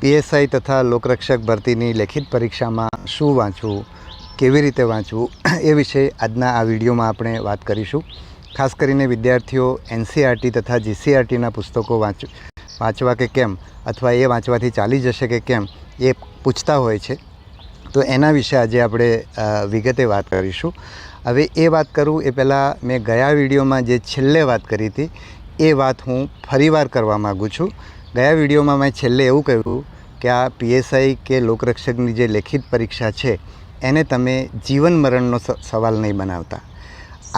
PSI તથા લોકરક્ષક ભરતીની લેખિત પરીક્ષામાં શું વાંચવું, કેવી રીતે વાંચવું એ વિશે આજના આ વિડીયોમાં આપણે વાત કરીશું. ખાસ કરીને વિદ્યાર્થીઓ એનસીઈઆરટી તથા જીસીઈઆરટીના પુસ્તકો વાંચવા કે કેમ, અથવા એ વાંચવાથી ચાલી જશે કે કેમ, એ પૂછતા હોય છે. તો એના વિશે આજે આપણે વિગતે વાત કરીશું. હવે એ વાત કરું એ પહેલાં મેં ગયા વિડીયોમાં જે છેલ્લે વાત કરી હતી એ વાત હું ફરીવાર કરવા માગું છું. ગયા વિડીયોમાં મેં છેલ્લે એવું કહ્યું કે આ પીએસઆઈ કે લોકરક્ષકની જે લેખિત પરીક્ષા છે એને તમે જીવન મરણનો સવાલ નહીં બનાવતા.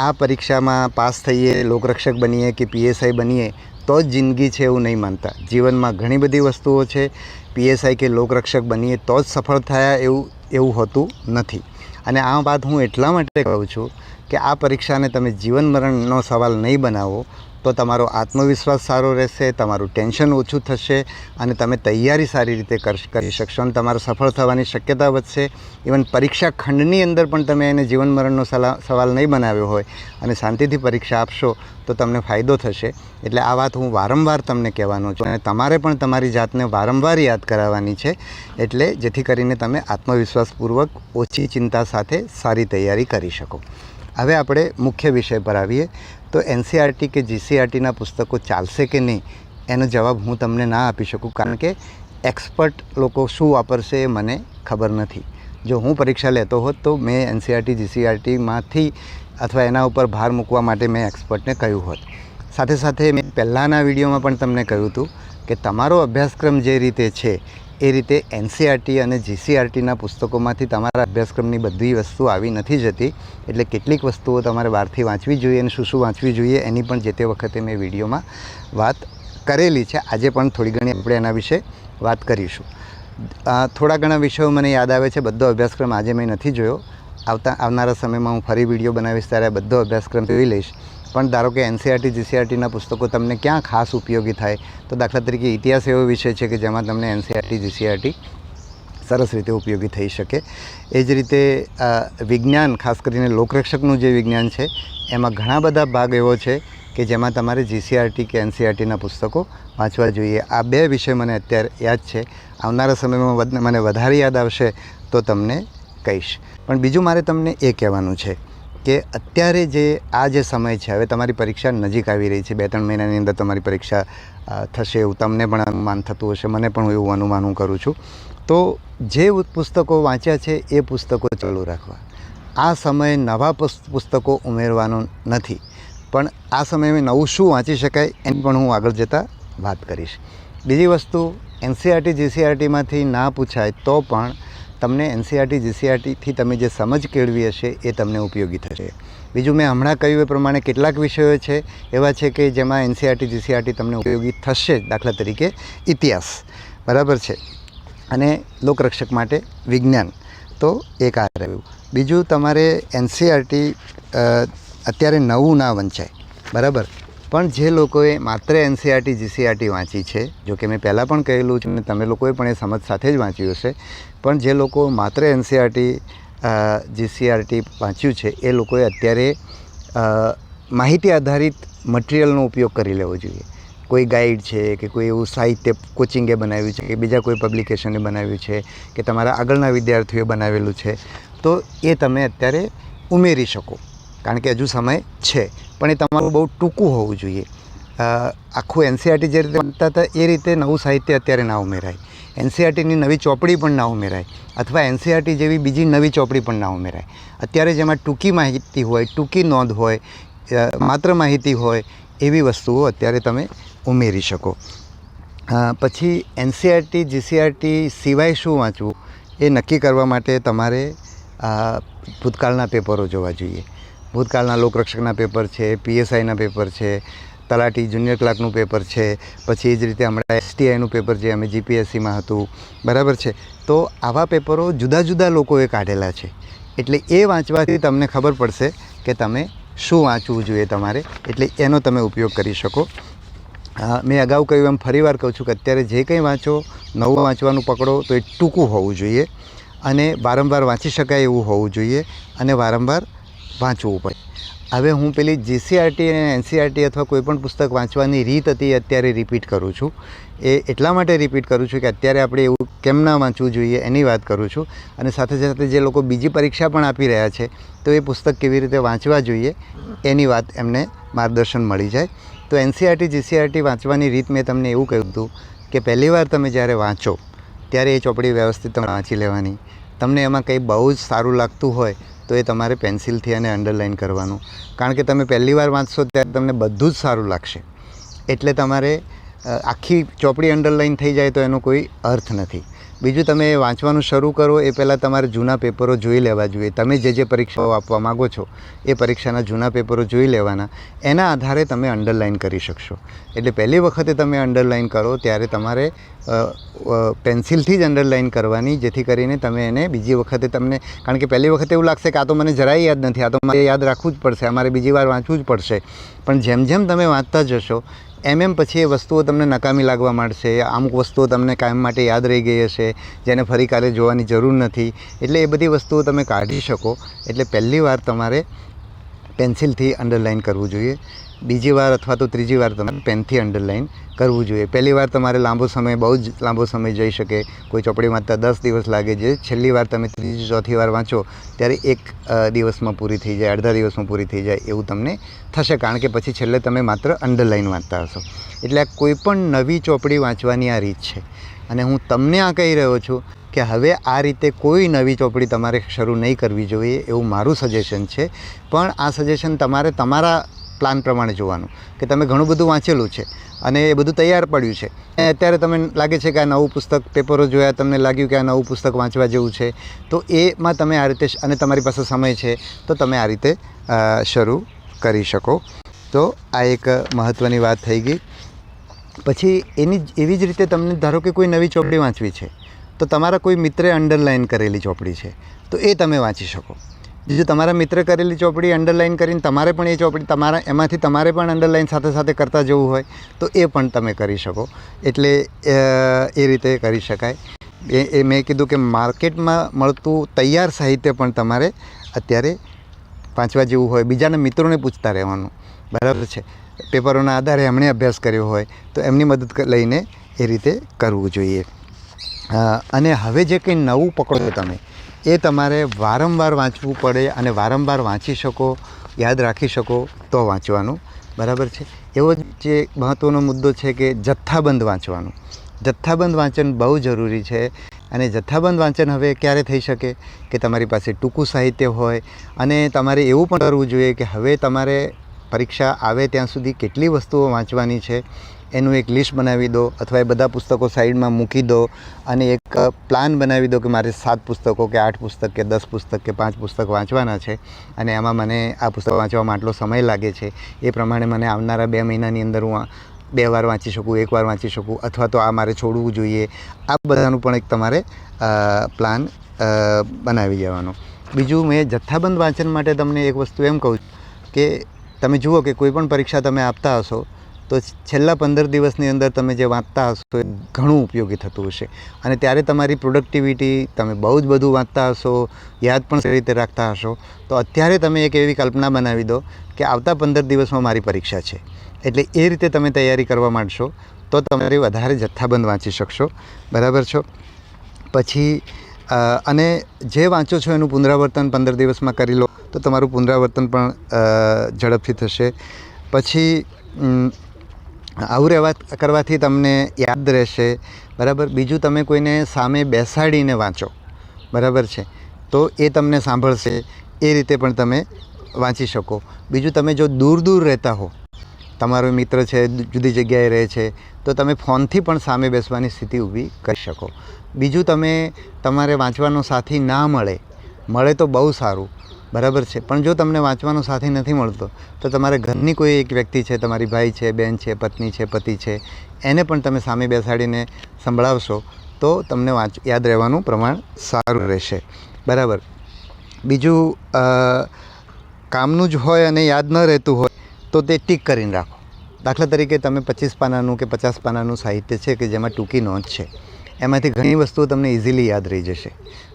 આ પરીક્ષામાં પાસ થઈએ, લોકરક્ષક બનીએ કે પીએસઆઈ બનીએ તો જ જિંદગી છે એવું નહીં માનતા. જીવનમાં ઘણી બધી વસ્તુઓ છે. પીએસઆઈ કે લોકરક્ષક બનીએ તો જ સફળ થયા એવું હોતું નથી. અને આ વાત હું એટલા માટે કહું છું કે આ પરીક્ષાને તમે જીવન મરણનો સવાલ નહીં બનાવો તો તમારો આત્મવિશ્વાસ સારો રહેશે, તમારું ટેન્શન ઓછું થશે અને તમે તૈયારી સારી રીતે કરી શકશો અને તમારો સફળ થવાની શક્યતા વધશે. ઇવન પરીક્ષા ખંડની અંદર પણ તમે એને જીવન મરણનો સવાલ નહીં બનાવ્યો હોય અને શાંતિથી પરીક્ષા આપશો તો તમને ફાયદો થશે. એટલે આ વાત હું વારંવાર તમને કહેવાનો છું અને તમારે પણ તમારી જાતને વારંવાર યાદ કરાવવાની છે, એટલે જેથી કરીને તમે આત્મવિશ્વાસપૂર્વક ઓછી ચિંતા સાથે સારી તૈયારી કરી શકો. હવે આપણે મુખ્ય વિષય પર આવીએ તો એનસીઈઆરટી કે જીસીઈઆરટીના પુસ્તકો ચાલશે કે નહીં એનો જવાબ હું તમને ના આપી શકું, કારણ કે એક્સપર્ટ લોકો શું વાપરશે એ મને ખબર નથી. જો હું પરીક્ષા લેતો હોત તો મેં એનસીઈઆરટી જીસીઈઆરટીમાંથી અથવા એના ઉપર ભાર મૂકવા માટે મેં એક્સપર્ટને કહ્યું હોત. સાથે સાથે મેં પહેલાંના વિડીયોમાં પણ તમને કહ્યું હતું કે તમારો અભ્યાસક્રમ જે રીતે છે એ રીતે એનસીઈઆરટી અને જીસીઈઆરટીના પુસ્તકોમાંથી તમારા અભ્યાસક્રમની બધી વસ્તુ આવી નથી જતી. એટલે કેટલીક વસ્તુઓ તમારે બહારથી વાંચવી જોઈએ અને શું વાંચવી જોઈએ એની પણ જે તે વખતે મેં વિડીયોમાં વાત કરેલી છે. આજે પણ થોડી ઘણી આપણે એના વિશે વાત કરીશું. થોડા ઘણા વિષયો મને યાદ આવે છે. બધો અભ્યાસક્રમ આજે મેં નથી જોયો. આવનારા સમયમાં હું ફરી વિડીયો બનાવીશ ત્યારે બધો અભ્યાસક્રમ જોઈ લઈશ. પણ ધારો કે એનસીઈઆરટી જીસીઈઆરટીના પુસ્તકો તમને ક્યાં ખાસ ઉપયોગી થાય તો દાખલા તરીકે ઇતિહાસ એવો વિષય છે કે જેમાં તમને એનસીઈઆરટી જીસીઈઆરટી સરસ રીતે ઉપયોગી થઈ શકે. એ જ રીતે વિજ્ઞાન, ખાસ કરીને લોકરક્ષકનું જે વિજ્ઞાન છે એમાં ઘણા બધા ભાગ એવો છે કે જેમાં તમારે જીસીઈઆરટી કે એનસીઈઆરટીના પુસ્તકો વાંચવા જોઈએ. આ બે વિષય મને અત્યારે યાદ છે. આવનારા સમયમાં મને વધારે યાદ આવશે તો તમને કહીશ. પણ બીજું મારે તમને એ કહેવાનું છે કે અત્યારે જે સમય છે, હવે તમારી પરીક્ષા નજીક આવી રહી છે. 2-3 મહિનાની અંદર તમારી પરીક્ષા થશે એવું તમને પણ અનુમાન થતું હશે, મને પણ એવું અનુમાન હું કરું છું. તો જે પુસ્તકો વાંચ્યા છે એ પુસ્તકો ચાલુ રાખવા. આ સમયે નવા પુસ્તકો ઉમેરવાનું નથી, પણ આ સમયે નવું શું વાંચી શકાય એની પણ હું આગળ જતાં વાત કરીશ. બીજી વસ્તુ, એનસીઈઆરટી જીસીઈઆરટીમાંથી ના પૂછાય તો પણ તમને એનસીઈઆરટી જીસીઈઆરટીથી તમે જે સમજ કેળવી હશે એ તમને ઉપયોગી થશે. બીજું, મેં હમણાં કહ્યું એ પ્રમાણે કેટલાક વિષયો છે એવા છે કે જેમાં એનસીઈઆરટી જીસીઈઆરટી તમને ઉપયોગી થશે. દાખલા તરીકે ઇતિહાસ, બરાબર છે, અને લોકરક્ષક માટે વિજ્ઞાન. તો એક આ રહ્યું. બીજું, તમારે એનસીઈઆરટી અત્યારે નવું ના વંચાય, બરાબર, પણ જે લોકોએ માત્ર એનસીઈઆરટી જીસીઈઆરટી વાંચી છે, જો કે મેં પહેલાં પણ કહેલું છે અને તમે લોકોએ પણ એ સમજ સાથે જ વાંચ્યું હશે, પણ જે લોકો માત્ર એનસીઈઆરટી જીસીઈઆરટી વાંચ્યું છે એ લોકોએ અત્યારે માહિતી આધારિત મટિરિયલનો ઉપયોગ કરી લેવો જોઈએ. કોઈ ગાઈડ છે કે કોઈ એવું સાહિત્ય કોચિંગે બનાવ્યું છે કે બીજા કોઈ પબ્લિકેશને બનાવ્યું છે કે તમારા આગળના વિદ્યાર્થીઓએ બનાવેલું છે, તો એ તમે અત્યારે ઉમેરી શકો, કારણ કે હજુ સમય છે. પણ એ તમારું બહુ ટૂંકું હોવું જોઈએ. આખું એનસીઈઆરટી જે રીતે વાંચતા હતા એ રીતે નવું સાહિત્ય અત્યારે ના ઉમેરાય. એનસીઈઆરટીની નવી ચોપડી પણ ના ઉમેરાય, અથવા એનસીઈઆરટી જેવી બીજી નવી ચોપડી પણ ના ઉમેરાય. અત્યારે જેમાં ટૂંકી માહિતી હોય, ટૂંકી નોંધ હોય, માત્ર માહિતી હોય એવી વસ્તુઓ અત્યારે તમે ઉમેરી શકો. પછી એનસીઈઆરટી જીસીઈઆરટી સિવાય શું વાંચવું એ નક્કી કરવા માટે તમારે ભૂતકાળના પેપરો જોવા જોઈએ. ભૂતકાળના લોકરક્ષકના પેપર છે, પીએસઆઈના પેપર છે, તલાટી જુનિયર ક્લાર્કનું પેપર છે, પછી એ જ રીતે હમણાં એસટીઆઈનું પેપર જે અમે જીપીએસસીમાં હતું, બરાબર છે. તો આવા પેપરો જુદા જુદા લોકોએ કાઢેલા છે, એટલે એ વાંચવાથી તમને ખબર પડશે કે તમે શું વાંચવું જોઈએ તમારે, એટલે એનો તમે ઉપયોગ કરી શકો. મેં અગાઉ કહ્યું એમ ફરીવાર કહું છું કે અત્યારે જે કંઈ વાંચો, નવું વાંચવાનું પકડો તો એ ટૂંકું હોવું જોઈએ અને વારંવાર વાંચી શકાય એવું હોવું જોઈએ અને વારંવાર વાંચવું પડે. હવે હું પેલી જીસીઆરટી અને એનસીઆરટી અથવા કોઈપણ પુસ્તક વાંચવાની રીત હતી અત્યારે રિપીટ કરું છું. એ એટલા માટે રિપીટ કરું છું કે અત્યારે આપણે એવું કેમ ના વાંચવું જોઈએ એની વાત કરું છું. અને સાથે સાથે જે લોકો બીજી પરીક્ષા પણ આપી રહ્યા છે તો એ પુસ્તક કેવી રીતે વાંચવા જોઈએ એની વાત એમને માર્ગદર્શન મળી જાય. તો એનસીઆરટી જીસીઆરટી વાંચવાની રીત મેં તમને એવું કહ્યું હતું કે પહેલીવાર તમે જ્યારે વાંચો ત્યારે એ ચોપડી વ્યવસ્થિત તમે વાંચી લેવાની. તમને એમાં કંઈ બહુ જ સારું લાગતું હોય તો એ તમારે પેન્સિલથી અને અંડરલાઇન કરવાનું. કારણ કે તમે પહેલી વાર વાંચશો ત્યારે તમને બધું જ સારું લાગશે. એટલે તમારે આખી ચોપડી અંડરલાઇન થઈ જાય તો એનો કોઈ અર્થ નથી. બીજું, તમે વાંચવાનું શરૂ કરો એ પહેલાં તમારે જૂના પેપરો જોઈ લેવા જોઈએ. તમે જે પરીક્ષાઓ આપવા માગો છો એ પરીક્ષાના જૂના પેપરો જોઈ લેવાના. એના આધારે તમે અંડરલાઇન કરી શકશો. એટલે પહેલી વખતે તમે અંડરલાઇન કરો ત્યારે તમારે પેન્સિલથી જ અંડરલાઇન કરવાની, જેથી કરીને તમે એને બીજી વખતે તમને, કારણ કે પહેલી વખતે એવું લાગશે કે આ તો મને જરાય યાદ નથી, આ તો મારે યાદ રાખવું જ પડશે, અમારે બીજી વાર વાંચવું જ પડશે. પણ જેમ જેમ તમે વાંચતા જશો એમ પછી એ વસ્તુઓ તમને નકામી લાગવા માંડશે. અમુક વસ્તુઓ તમને કાયમ માટે યાદ રહી ગઈ હશે, જેને ફરી કાલે જોવાની જરૂર નથી. એટલે એ બધી વસ્તુઓ તમે કાઢી શકો. એટલે પહેલી વાર તમારે પેન્સિલથી અંડરલાઇન કરવું જોઈએ. બીજી વાર અથવા તો ત્રીજી વાર તમારે પેનથી અંડરલાઇન કરવું જોઈએ. પહેલી વાર તમારે લાંબો સમય, બહુ જ લાંબો સમય જઈ શકે. કોઈ ચોપડી વાંચતા 10 દિવસ લાગે છે. છેલ્લી વાર તમે ત્રીજી ચોથી વાર વાંચો ત્યારે 1 દિવસમાં પૂરી થઈ જાય, અડધા દિવસમાં પૂરી થઈ જાય એવું તમને થશે. કારણ કે પછી છેલ્લે તમે માત્ર અંડરલાઇન વાંચતા હશો. એટલે આ કોઈ પણ નવી ચોપડી વાંચવાની આ રીત છે. અને હું તમને આ કહી રહ્યો છું કે હવે આ રીતે કોઈ નવી ચોપડી તમારે શરૂ નહીં કરવી જોઈએ એવું મારું સજેશન છે. પણ આ સજેશન તમારે તમારા પ્લાન પ્રમાણે જોવાનું કે તમે ઘણું બધું વાંચેલું છે અને એ બધું તૈયાર પડ્યું છે. અત્યારે તમને લાગે છે કે આ નવું પુસ્તક, પેપરો જોયા તમને લાગ્યું કે આ નવું પુસ્તક વાંચવા જેવું છે, તો એમાં તમે આ રીતે, અને તમારી પાસે સમય છે તો તમે આ રીતે શરૂ કરી શકો. તો આ એક મહત્ત્વની વાત થઈ ગઈ. પછી એવી જ રીતે તમને ધારો કે કોઈ નવી ચોપડી વાંચવી છે તો તમારા કોઈ મિત્રે અંડરલાઇન કરેલી ચોપડી છે તો એ તમે વાંચી શકો. બીજું, તમારા મિત્ર કરેલી ચોપડી અંડરલાઇન કરીને તમારે પણ એ ચોપડી એમાંથી તમારે પણ અંડરલાઇન સાથે સાથે કરતા જવું હોય તો એ પણ તમે કરી શકો. એટલે એ રીતે કરી શકાય. એ મેં કીધું કે માર્કેટમાં મળતું તૈયાર સાહિત્ય પણ તમારે અત્યારે વાંચવા જેવું હોય. બીજાના મિત્રોને પૂછતા રહેવાનું, બરાબર છે. પેપરોના આધારે એમણે અભ્યાસ કર્યો હોય તો એમની મદદ લઈને એ રીતે કરવું જોઈએ. અને હવે જે કંઈ નવું પકડો તમે એ તમારે વારંવાર વાંચવું પડે અને વારંવાર વાંચી શકો, યાદ રાખી શકો તો વાંચવાનું, બરાબર છે. એવો જે મહત્ત્વનો મુદ્દો છે કે જથ્થાબંધ વાંચવાનું. જથ્થાબંધ વાંચન બહુ જરૂરી છે. અને જથ્થાબંધ વાંચન હવે ક્યારે થઈ શકે કે તમારી પાસે ટૂંકું સાહિત્ય હોય. અને તમારે એવું પણ કરવું જોઈએ કે હવે તમારે પરીક્ષા આવે ત્યાં સુધી કેટલી વસ્તુઓ વાંચવાની છે એનું એક લિસ્ટ બનાવી દો, અથવા એ બધા પુસ્તકો સાઈડમાં મૂકી દો અને એક પ્લાન બનાવી દો કે મારે 7 પુસ્તકો કે 8 પુસ્તક કે 10 પુસ્તક કે 5 પુસ્તક વાંચવાના છે અને એમાં મને આ પુસ્તક વાંચવામાં આટલો સમય લાગે છે. એ પ્રમાણે મને આવનારા 2 મહિનાની અંદર હું 2 વાર વાંચી શકું, 1 વાર વાંચી શકું, અથવા તો આ મારે છોડવું જોઈએ. આ બધાનું પણ એક તમારે પ્લાન બનાવી જવાનો. બીજું, મેં જથ્થાબંધ વાંચન માટે તમને એક વસ્તુ એમ કહું કે તમે જુઓ કે કોઈ પણ પરીક્ષા તમે આપતા હશો તો છેલ્લા 15 દિવસની અંદર તમે જે વાંચતા હશો એ ઘણું ઉપયોગી થતું હશે. અને ત્યારે તમારી પ્રોડક્ટિવિટી, તમે બહુ જ બધું વાંચતા હશો, યાદ પણ સારી રીતે રાખતા હશો. તો અત્યારે તમે એક એવી કલ્પના બનાવી દો કે આવતા 15 દિવસમાં મારી પરીક્ષા છે. એટલે એ રીતે તમે તૈયારી કરવા માંડશો તો તમારે વધારે જથ્થાબંધ વાંચી શકશો, બરાબર છો. પછી અને જે વાંચો છો એનું પુનરાવર્તન 15 દિવસમાં કરી લો તો તમારું પુનરાવર્તન પણ ઝડપથી થશે. પછી આવું કરવાથી તમને યાદ રહેશે, બરાબર. બીજું, તમે કોઈને સામે બેસાડીને વાંચો, બરાબર છે, તો એ તમને સાંભળશે. એ રીતે પણ તમે વાંચી શકો. બીજું, તમે જો દૂર દૂર રહેતા હો, તમારો મિત્ર છે જુદી જગ્યાએ રહે છે, તો તમે ફોનથી પણ સામે બેસવાની સ્થિતિ ઊભી કરી શકો. બીજું, તમારે વાંચવાનો સાથી ના મળે તો બહુ સારું, બરાબર છે. પણ જો તમને વાંચવાનો સાથી નથી મળતો તો તમારા ઘરની કોઈ એક વ્યક્તિ છે, તમારી ભાઈ છે, બહેન છે, પત્ની છે, પતિ છે, એને પણ તમે સામે બેસાડીને સંભળાવશો તો તમને યાદ રહેવાનું પ્રમાણ સારું રહેશે, બરાબર. બીજું, કામનું જ હોય અને યાદ ન રહેતું હોય તો તે ટીક કરીને રાખો. દાખલા તરીકે તમે 25 પાનાનું કે 50 પાનાનું સાહિત્ય છે કે જેમાં ટૂંકી નોંધ છે, એમાંથી ઘણી વસ્તુઓ તમને ઇઝીલી યાદ રહી જશે.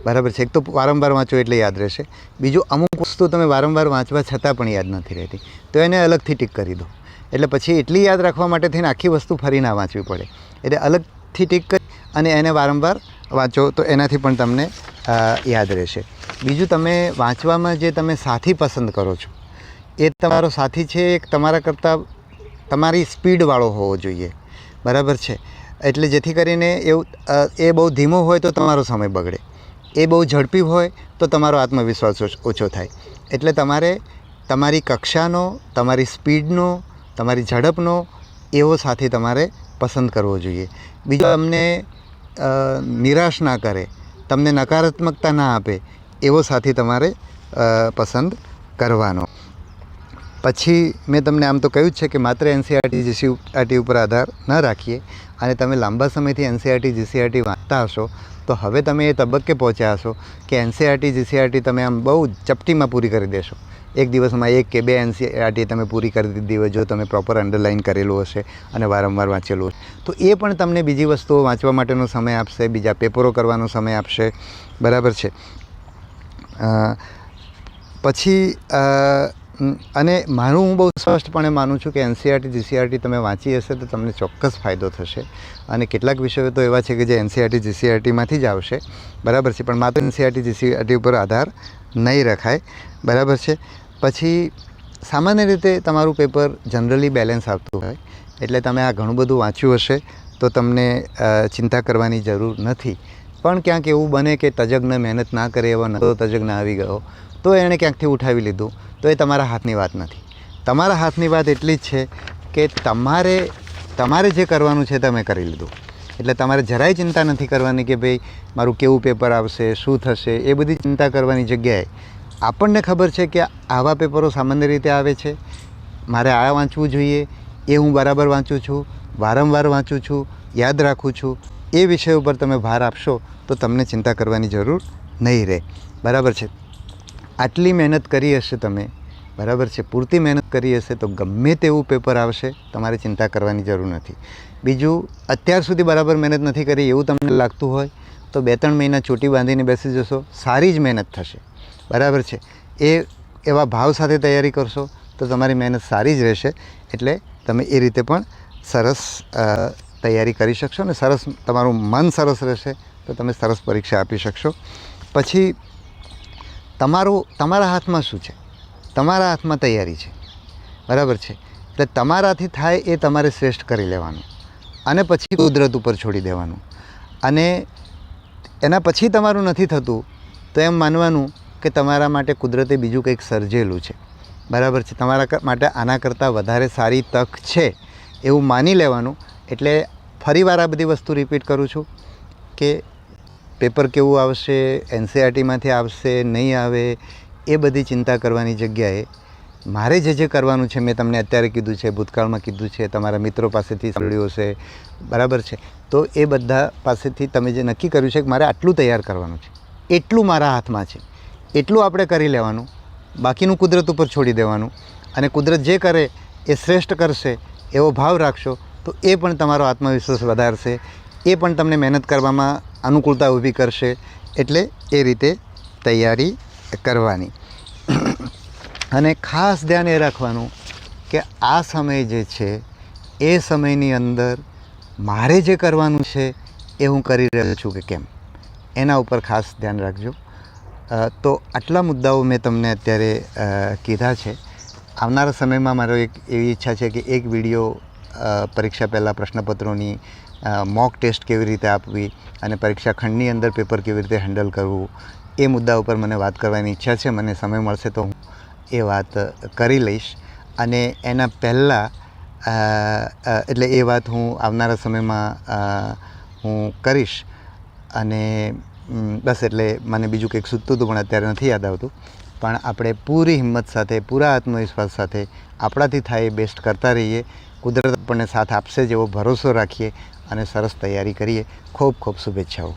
બરાબર છે. એક તો વારંવાર વાંચો એટલે યાદ રહેશે. બીજું, અમુક વસ્તુ તમે વારંવાર વાંચવા છતાં પણ યાદ નથી રહેતી, તો એને અલગથી ટીક કરી દો. એટલે પછી એટલી યાદ રાખવા માટે થઈને આખી વસ્તુ ફરી ના વાંચવી પડે. એટલે અલગથી ટીક કરી અને એને વારંવાર વાંચો તો એનાથી પણ તમને યાદ રહેશે. બીજું, તમે વાંચવામાં જે તમે સાથી પસંદ કરો છો એ તમારો સાથી છે એક તમારા કરતાં તમારી સ્પીડવાળો હોવો જોઈએ. બરાબર છે. એટલે જેથી કરીને એવું એ બહુ ધીમો હોય તો તમારો સમય બગડે, એ બહુ ઝડપી હોય તો તમારો આત્મવિશ્વાસ ઓછો થાય. એટલે તમારે તમારી કક્ષાનો, તમારી સ્પીડનો, તમારી ઝડપનો એવો સાથી તમારે પસંદ કરવો જોઈએ. બીજું, તમને નિરાશ ના કરે, તમને નકારાત્મકતા ના આપે એવો સાથી તમારે પસંદ કરવાનો. પછી મેં તમને આમ તો કહ્યું જ છે કે માત્ર એનસીઈઆરટી જીસીઈઆરટી ઉપર આધાર ન રાખીએ અને તમે લાંબા સમયથી એનસીઈઆરટી જીસીઈઆરટી વાંચતા હશો તો હવે તમે એ તબક્કે પહોંચ્યા હશો કે એનસીઈઆરટી જીસીઈઆરટી તમે આમ બહુ ચપટીમાં પૂરી કરી દેશો. એક દિવસમાં 1 કે 2 એનસીઈઆરટી તમે પૂરી કરી દીધી હોય જો તમે પ્રોપર અંડરલાઇન કરેલું હશે અને વારંવાર વાંચેલું હશે તો એ પણ તમને બીજી વસ્તુઓ વાંચવા માટેનો સમય આપશે, બીજા પેપરો કરવાનો સમય આપશે. બરાબર છે. પછી અને હું બહુ સ્પષ્ટપણે માનું છું કે એનસીઈઆરટી જીસીઈઆરટી તમે વાંચી હશે તો તમને ચોક્કસ ફાયદો થશે. અને કેટલાક વિષયો તો એવા છે કે જે એનસીઈઆરટી જીસીઈઆરટીમાંથી જ આવશે. બરાબર છે. પણ માત્ર એનસીઈઆરટી જીસીઈઆરટી ઉપર આધાર નહીં રખાય. બરાબર છે. પછી સામાન્ય રીતે તમારું પેપર જનરલી બેલેન્સ આવતું હોય એટલે તમે આ ઘણું બધું વાંચ્યું હશે તો તમને ચિંતા કરવાની જરૂર નથી. પણ ક્યાંક એવું બને કે તજજ્ઞ મહેનત ના કરે એવો નવો તજજ્ઞ આવી ગયો તો એણે ક્યાંકથી ઉઠાવી લીધું તો એ તમારા હાથની વાત નથી. તમારા હાથની વાત એટલી જ છે કે તમારે જે કરવાનું છે તમે કરી લીધું. એટલે તમારે જરાય ચિંતા નથી કરવાની કે ભાઈ મારું કેવું પેપર આવશે, શું થશે, એ બધી ચિંતા કરવાની જગ્યાએ આપણને ખબર છે કે આવા પેપરો સામાન્ય રીતે આવે છે, મારે આ વાંચવું જોઈએ, એ હું બરાબર વાંચું છું, વારંવાર વાંચું છું, યાદ રાખું છું, એ વિષય ઉપર તમે ભાર આપશો તો તમને ચિંતા કરવાની જરૂર નહીં રહે. બરાબર છે. આટલી મહેનત કરી હશે તમે, બરાબર છે, પૂરતી મહેનત કરી હશે તો ગમે તેવું પેપર આવશે, તમારે ચિંતા કરવાની જરૂર નથી. બીજું, અત્યાર સુધી બરાબર મહેનત નથી કરી એવું તમને લાગતું હોય તો 2-3 મહિના ચોટી બાંધીને બેસી જશો, સારી જ મહેનત થશે. બરાબર છે. એવા ભાવ સાથે તૈયારી કરશો તો તમારી મહેનત સારી જ રહેશે. એટલે તમે એ રીતે પણ સરસ તૈયારી કરી શકશો ને સરસ તમારું મન સરસ રહેશે તો તમે સરસ પરીક્ષા આપી શકશો. પછી તમારા હાથમાં શું છે? તમારા હાથમાં તૈયારી છે. બરાબર છે. એટલે તમારાથી થાય એ તમારે શ્રેષ્ઠ કરી લેવાનું અને પછી કુદરત ઉપર છોડી દેવાનું. અને એના પછી તમારું નથી થતું તો એમ માનવાનું કે તમારા માટે કુદરતે બીજું કંઈક સર્જેલું છે. બરાબર છે. તમારા માટે આના કરતાં વધારે સારી તક છે એવું માની લેવાનું. એટલે ફરીવાર આ બધી વસ્તુ રિપીટ કરું છું કે પેપર કેવું આવશે, એનસીઈઆરટીમાંથી આવશે નહીં આવે, એ બધી ચિંતા કરવાની જગ્યાએ મારે જે કરવાનું છે મેં તમને અત્યારે કીધું છે, ભૂતકાળમાં કીધું છે, તમારા મિત્રો પાસેથી સાંભળ્યું હશે. બરાબર છે. તો એ બધા પાસેથી તમે જે નક્કી કર્યું છે કે મારે આટલું તૈયાર કરવાનું છે, એટલું મારા હાથમાં છે, એટલું આપણે કરી લેવાનું, બાકીનું કુદરત ઉપર છોડી દેવાનું. અને કુદરત જે કરે એ શ્રેષ્ઠ કરશે એવો ભાવ રાખશો તો એ પણ તમારો આત્મવિશ્વાસ વધારશે, એ પણ તમને મહેનત કરવામાં અનુકૂળતા ઊભી કરશે. એટલે એ રીતે તૈયારી કરવાની. અને ખાસ ધ્યાન એ રાખવાનું કે આ સમય જે છે એ સમયની અંદર મારે જે કરવાનું છે એ હું કરી રહ્યો છું કે કેમ, એના ઉપર ખાસ ધ્યાન રાખજો. તો આટલા મુદ્દાઓ મેં તમને અત્યારે કીધા છે. આવનારા સમયમાં મારો એવી ઈચ્છા છે કે એક વિડીયો પરીક્ષા પહેલાં પ્રશ્નપત્રોની મોક ટેસ્ટ કેવી રીતે આપવી અને પરીક્ષા ખંડની અંદર પેપર કેવી રીતે હેન્ડલ કરવું એ મુદ્દા ઉપર મને વાત કરવાની ઈચ્છા છે. મને સમય મળશે તો હું એ વાત કરી લઈશ. અને એના પહેલાં એટલે એ વાત હું આવનારા સમયમાં હું કરીશ. અને બસ એટલે મને બીજું કંઈક સૂચતું હતું પણ અત્યારે નથી યાદ આવતું. પણ આપણે પૂરી હિંમત સાથે, પૂરા આત્મવિશ્વાસ સાથે આપણાથી થાય એ બેસ્ટ કરતા રહીએ. કુદરત આપણને સાથ આપશે જેવો ભરોસો રાખીએ અને સરસ તૈયારી કરીએ. ખૂબ ખૂબ શુભેચ્છાઓ.